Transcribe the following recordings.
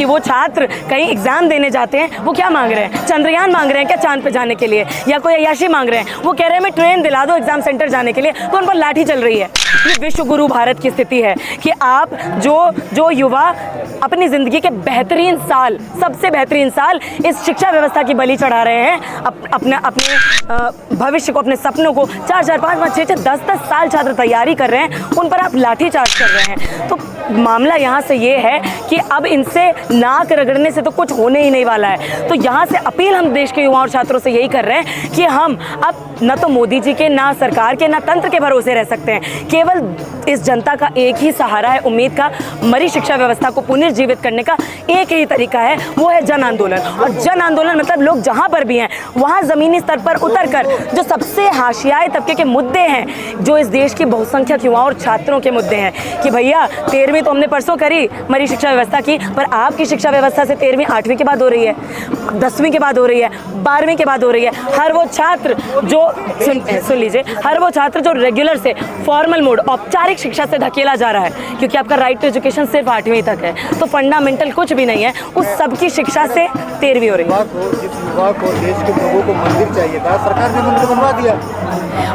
कि वो छात्र कहीं एग्जाम देने जाते हैं, वो क्या मांग रहे हैं? चंद्रयान मांग रहे हैं क्या चांद पे जाने के लिए, या कोई अय्याशी मांग रहे हैं? वो कह रहे हैं मैं ट्रेन दिला दो एग्जाम सेंटर जाने के लिए, तो उन पर लाठी चल रही है। ये विश्व गुरु भारत की स्थिति है कि आप जो युवा अपनी ज़िंदगी के बेहतरीन साल, सबसे बेहतरीन साल इस शिक्षा व्यवस्था की बलि चढ़ा रहे हैं। अपने भविष्य को, अपने सपनों को 4-4, 5-5, 6-6, 10-10 साल छात्र तैयारी कर रहे हैं, उन पर आप लाठीचार्ज कर रहे हैं। तो मामला यहाँ से ये है कि अब इनसे नाक रगड़ने से तो कुछ होने ही नहीं वाला है। तो यहाँ से अपील हम देश के युवाओं और छात्रों से यही कर रहे हैं कि हम अब न तो मोदी जी के, ना सरकार के, ना तंत्र के भरोसे रह सकते हैं। केवल इस जनता का एक ही सहारा है उम्मीद का। मरी शिक्षा व्यवस्था को पुनर्जीवित करने का एक ही तरीका है, वो है जन आंदोलन। और जन आंदोलन मतलब लोग जहाँ पर भी हैं वहाँ ज़मीनी स्तर पर उतरकर जो सबसे हाशियाई तबके के मुद्दे हैं, जो इस देश की बहुसंख्यक युवाओं और छात्रों के मुद्दे हैं कि भैया 13वीं तो हमने परसों करी मरी शिक्षा व्यवस्था की, पर आपकी शिक्षा व्यवस्था से 13वीं 8वीं के बाद हो रही है, 10वीं के बाद हो रही है, 12वीं के बाद हो रही है। हर वो छात्र जो सुन लीजिए, हर वो छात्र जो रेगुलर से फॉर्मल मोड, औपचारिक शिक्षा से धकेला जा रहा है, क्योंकि आपका राइट टू एजुकेशन सिर्फ 8वीं तक है, तो फंडामेंटल कुछ भी नहीं है, उस सबकी शिक्षा से 13वीं हो रही है। युवा को देश के प्रभु को मंदिर चाहिए था, सरकार ने मंदिर बनवा दिया,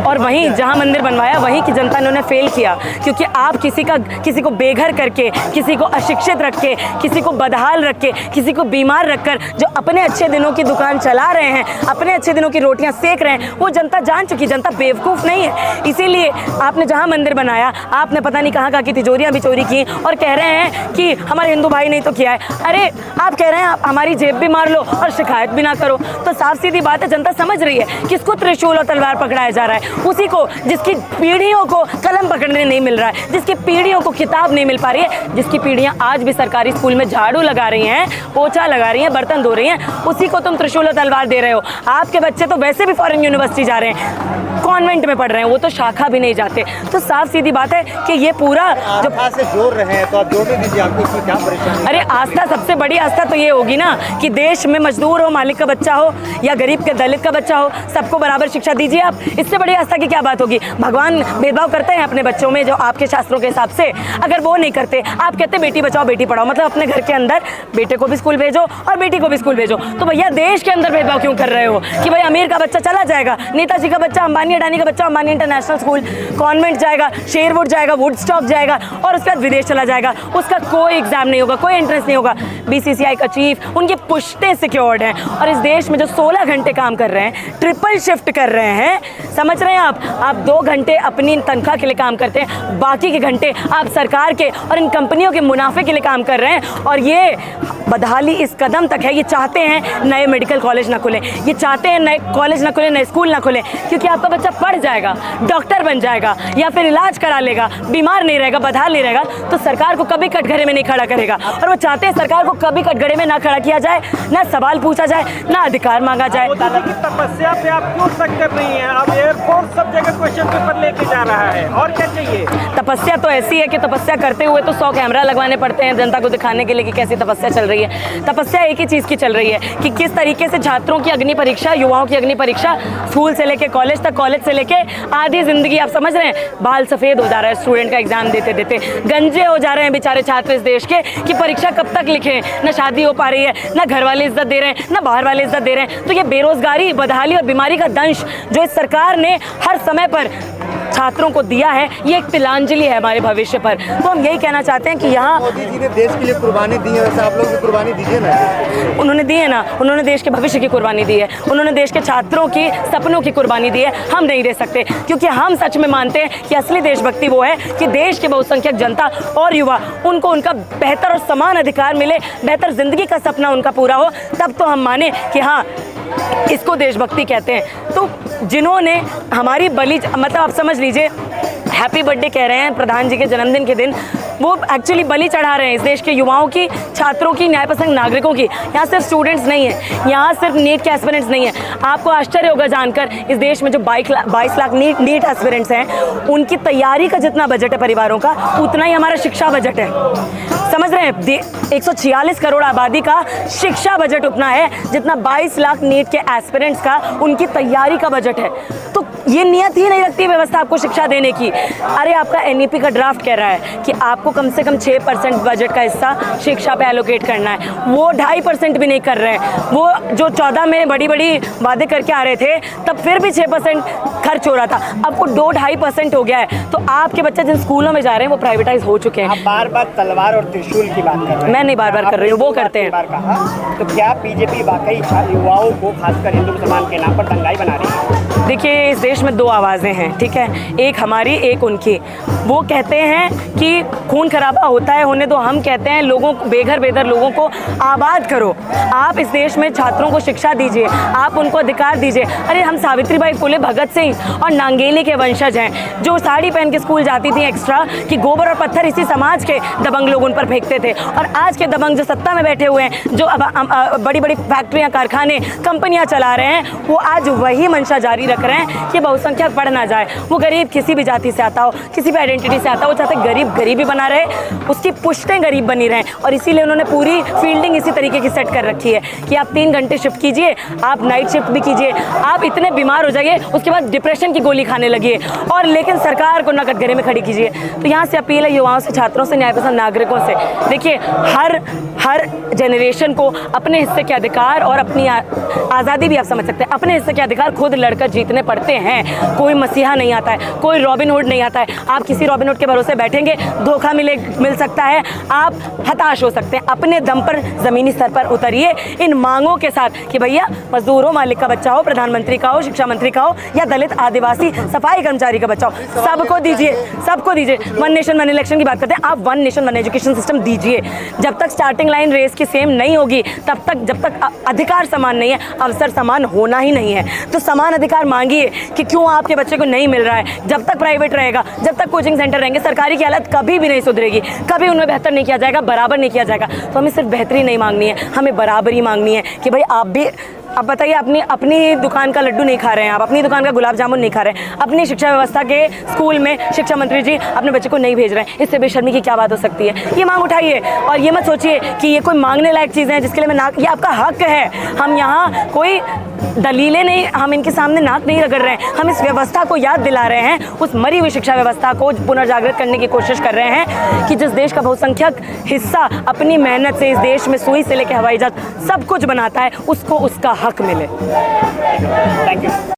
और वहीं जहां मंदिर बनवाया वहीं की जनता ने उन्हें फेल किया, क्योंकि आप किसी को बेघर करके, किसी को अशिक्षित रख के, किसी को बदहाल रख के, किसी को बीमार रखकर जो अपने अच्छे दिनों की दुकान चला रहे हैं, अपने अच्छे दिनों की रोटियां सेक रहे हैं, वो जनता जान चुकी। जनता बेवकूफ़ नहीं है। इसीलिए आपने जहां मंदिर बनाया, आपने पता नहीं कहाँ की तिजोरियां भी चोरी की और कह रहे हैं कि हमारे हिंदू भाई नहीं तो किया है। अरे आप कह रहे हैं आप हमारी जेब भी मार लो और शिकायत भी ना करो, तो साफ सीधी बात है, जनता समझ रही है किसको त्रिशूल और तलवार पकड़ाया जा रहा है। उसी को जिसकी पीढ़ियों को कलम पकड़ने नहीं मिल रहा है, जिसकी पीढ़ियों को किताब नहीं मिल पा रही है, जिसकी पीढ़ियां आज भी सरकारी स्कूल में झाड़ू लगा रही हैं, पोछा लगा रही हैं, बर्तन धो रही हैं, उसी को तुम त्रिशूल और तलवार दे रहे हो। आपके बच्चे तो वैसे भी फॉरेन यूनिवर्सिटी जा रहे हैं, कॉन्वेंट में पढ़ रहे हैं, वो तो शाखा भी नहीं जाते। तो साफ सीधी बात है कि ये पूरा जो से जोड़ रहे हैं, तो आप जोड़ने दीजिए, आपको इसमें क्या परेशानी? अरे आस्था, सबसे बड़ी आस्था तो ये होगी ना कि देश में मजदूर हो, मालिक का बच्चा हो या गरीब के दलित का बच्चा हो, सबको बराबर शिक्षा दीजिए आप। इससे बड़ी आस्था की क्या बात होगी? भगवान भेदभाव करते हैं अपने बच्चों में जो आपके शास्त्रों के हिसाब से? अगर वो नहीं करते, आप कहते बेटी बचाओ बेटी पढ़ाओ, मतलब अपने घर के अंदर बेटे को भी स्कूल भेजो और बेटी को भी स्कूल भेजो। तो भैया देश के अंदर भेदभाव क्यों कर रहे हो कि भाई अमीर का बच्चा चला जाएगा, नेताजी का बच्चा, अंबानी अडानी का बच्चा अंबानी इंटरनेशनल स्कूल, कॉन्वेंट जाएगा, शेरवुड जाएगा, वुडस्टॉक जाएगा और उसके बाद विदेश चला जाएगा, उसका कोई एग्जाम नहीं होगा, कोई एंट्रेंस नहीं होगा। बीसीसीआई का चीफ, उनकी पुश्तें सिक्योर्ड हैं, और इस देश में जो 16 घंटे काम कर रहे हैं, ट्रिपल शिफ्ट कर रहे हैं, समझ रहे हैं आप 2 घंटे अपनी तनख्वाह के लिए काम करते हैं, बाकी के घंटे आप सरकार के और इन कंपनियों के मुनाफे के लिए काम कर रहे हैं। और ये बदहाली इस कदम तक है, ये चाहते हैं नए मेडिकल कॉलेज ना खुले, ये चाहते हैं नए कॉलेज ना खुले, नए स्कूल ना खुले, क्योंकि आपका बच्चा पढ़ जाएगा, डॉक्टर बन जाएगा या फिर इलाज करा लेगा, बीमार नहीं रहेगा, बदहाल नहीं रहेगा, तो सरकार को कभी कटघरे में नहीं खड़ा करेगा। और वो चाहते हैं सरकार को कभी कटघरे में ना खड़ा किया जाए, ना सवाल पूछा जाए, ना अधिकार मांगा जाए। मोदी जी की तपस्या पे आप क्यों सक कर रही हैं? अब एयरफोर्स सब जगह क्वेश्चन पेपर लेके जा रहा है, और क्या चाहिए? तपस्या तो ऐसी है कि तपस्या करते हुए तो 100 कैमरा लगवाने पड़ते हैं जनता को दिखाने के लिए कि कैसी तपस्या चल रही है। तपस्या एक ही चीज़ की चल रही है कि किस तरीके से छात्रों की अग्नि परीक्षा, युवाओं की अग्नि परीक्षा, स्कूल से लेके कॉलेज तक, कॉलेज से लेके आधी जिंदगी, आप समझ रहे हैं, बाल सफ़ेद हो जा रहा है स्टूडेंट का एग्जाम देते देते, गंजे हो जा रहे हैं बेचारे छात्र इस देश के कि परीक्षा कब तक लिखें, ना शादी हो पा रही है, ना घर वाले इज्जत दे रहे हैं, ना बाहर वाले इज्जत दे रहे हैं। तो ये बेरोजगारी, बदहाली और बीमारी का दंश जो इस सरकार ने हर समय पर छात्रों को दिया है, ये एक तिलांजलि है हमारे भविष्य पर। तो हम यही कहना चाहते हैं कि यहाँ मोदी जी ने देश के लिए कुर्बानी दी है, वैसे आप लोग भी कुर्बानी दीजिए ना। उन्होंने दी है ना, उन्होंने देश के भविष्य की कुर्बानी दी है, उन्होंने देश के छात्रों की सपनों की कुर्बानी दी है। हम नहीं दे सकते, क्योंकि हम सच में मानते हैं कि असली देशभक्ति वो है कि देश के बहुसंख्यक जनता और युवा, उनको उनका बेहतर और समान अधिकार मिले, बेहतर जिंदगी का सपना उनका पूरा हो, तब तो हम माने कि हाँ इसको देशभक्ति कहते हैं। तो जिन्होंने हमारी बलि, मतलब आप समझ लीजिए, हैप्पी बर्थडे कह रहे हैं प्रधान जी के जन्मदिन के दिन, वो एक्चुअली बलि चढ़ा रहे हैं इस देश के युवाओं की, छात्रों की, न्यायपसंद नागरिकों की। यहाँ सिर्फ स्टूडेंट्स नहीं है, यहाँ सिर्फ नीट के एस्पिरेंट्स नहीं है। आपको आश्चर्य होगा जानकर इस देश में जो 22 लाख नीट एस्पिरेंट्स हैं, उनकी तैयारी का जितना बजट है परिवारों का, उतना ही हमारा शिक्षा बजट है। समझ रहे हैं, 146 करोड़ आबादी का शिक्षा बजट उतना है जितना 22 लाख नीट के एस्पिरेंट्स का, उनकी तैयारी का बजट है। तो ये नियत ही नहीं रखती व्यवस्था आपको शिक्षा देने की। अरे आपका एनईपी का ड्राफ्ट कह रहा है कि आपको कम से कम 6% बजट का हिस्सा शिक्षा पे एलोकेट करना है, वो 2.5% भी नहीं कर रहे हैं। वो जो 14 में बड़ी बड़ी वादे करके आ रहे थे तब फिर भी 6% खर्च हो रहा था, अब वो 2-2.5% हो गया है। तो आपके बच्चे जिन स्कूलों में जा रहे हैं वो प्राइवेटाइज हो चुके हैं। आप बार बार तलवार और त्रिशूल की बात कर रहे हैं। मैं नहीं बार बार कर रही हूँ, वो करते हैं। बार कहा, तो क्या बीजेपी वाकई युवाओं को खासकर हिंदू मुसलमान के नाम पर दंगाई बना रही है? देखिए इस देश में 2 आवाज़ें हैं, ठीक है, एक हमारी एक उनकी। वो कहते हैं कि खून खराबा होता है, होने दो। हम कहते हैं लोगों को, बेघर बेदर लोगों को आबाद करो। आप इस देश में छात्रों को शिक्षा दीजिए, आप उनको अधिकार दीजिए। अरे हम सावित्रीबाई फुले, भगत सिंह और नांगेली के वंशज हैं, जो साड़ी पहन के स्कूल जाती थी एक्स्ट्रा, कि गोबर और पत्थर इसी समाज के दबंग लोग उन पर फेंकते थे। और आज के दबंग जो सत्ता में बैठे हुए हैं, जो अब बड़ी बड़ी फैक्ट्रियाँ, कारखाने, कंपनियाँ चला रहे हैं, वो आज वही मंशा जारी रख रहे हैं कि बहुसंख्यक बढ़ ना जाए। वो गरीब किसी भी जाति से आता हो, किसी भी आइडेंटिटी से आता हो, वो चाहते गरीब गरीबी बना रहे, उसकी पुश्तें गरीब बनी रहें। और इसीलिए उन्होंने पूरी फील्डिंग इसी तरीके की सेट कर रखी है कि आप 3 घंटे शिफ्ट कीजिए, आप नाइट शिफ्ट भी कीजिए, आप इतने बीमार हो जाइए, उसके बाद डिप्रेशन की गोली खाने लगिए, और लेकिन सरकार को नकदघरे में खड़ी कीजिए। तो यहाँ से अपील है युवाओं से, छात्रों से, न्यायपसंद नागरिकों से। देखिए हर जनरेशन को अपने हिस्से के अधिकार और अपनी आज़ादी भी आप समझ सकते हैं, अपने हिस्से के अधिकार खुद लड़कर जीतने पड़ते हैं। कोई मसीहा नहीं आता है, कोई रॉबिन हुड नहीं आता है। आप किसी रॉबिन हुड के भरोसे बैठेंगे, धोखा मिल सकता है, आप हताश हो सकते हैं। अपने दम पर ज़मीनी स्तर पर उतरिए इन मांगों के साथ कि भैया मजदूर हो, मालिक का बच्चा हो, प्रधानमंत्री का हो, शिक्षा मंत्री का हो, या दलित, आदिवासी, सफाई कर्मचारी का बच्चा हो, सबको दीजिए, सबको दीजिए। 1 नेशन 1 इलेक्शन की बात करते हैं, आप 1 नेशन 1 एजुकेशन सिस्टम दीजिए। जब तक स्टार्टिंग लाइन रेस की सेम नहीं होगी, तब तक, जब तक अधिकार समान नहीं है, अवसर समान होना ही नहीं है। तो समान अधिकार मांगिए कि क्यों आपके बच्चे को नहीं मिल रहा है। जब तक प्राइवेट रहेगा, जब तक कोचिंग सेंटर रहेंगे, सरकारी की हालत कभी भी नहीं सुधरेगी, कभी उनमें बेहतर नहीं किया जाएगा, बराबर नहीं किया जाएगा। तो हमें सिर्फ बेहतरी नहीं मांगनी है, हमें बराबरी मांगनी है कि भाई आप भी, अब बताइए, अपनी दुकान का लड्डू नहीं खा रहे हैं, आप अपनी दुकान का गुलाब जामुन नहीं खा रहे हैं, अपनी शिक्षा व्यवस्था के स्कूल में शिक्षा मंत्री जी अपने बच्चे को नहीं भेज रहे हैं, इससे बेशर्मी की क्या बात हो सकती है। ये मांग उठाइए और ये मत सोचिए कि ये कोई मांगने लायक चीज़ें हैं जिसके लिए मैं नाक, ये आपका हक है। हम यहाँ कोई दलीलें नहीं, हम इनके सामने नाक नहीं रगड़ रहे हैं, हम इस व्यवस्था को याद दिला रहे हैं, उस मरी हुई शिक्षा व्यवस्था को पुनर्जागृत करने की कोशिश कर रहे हैं कि जिस देश का बहुसंख्यक हिस्सा अपनी मेहनत से इस देश में सुई से लेकर हवाई जहाज सब कुछ बनाता है, उसको उसका हक मिले। Thank you.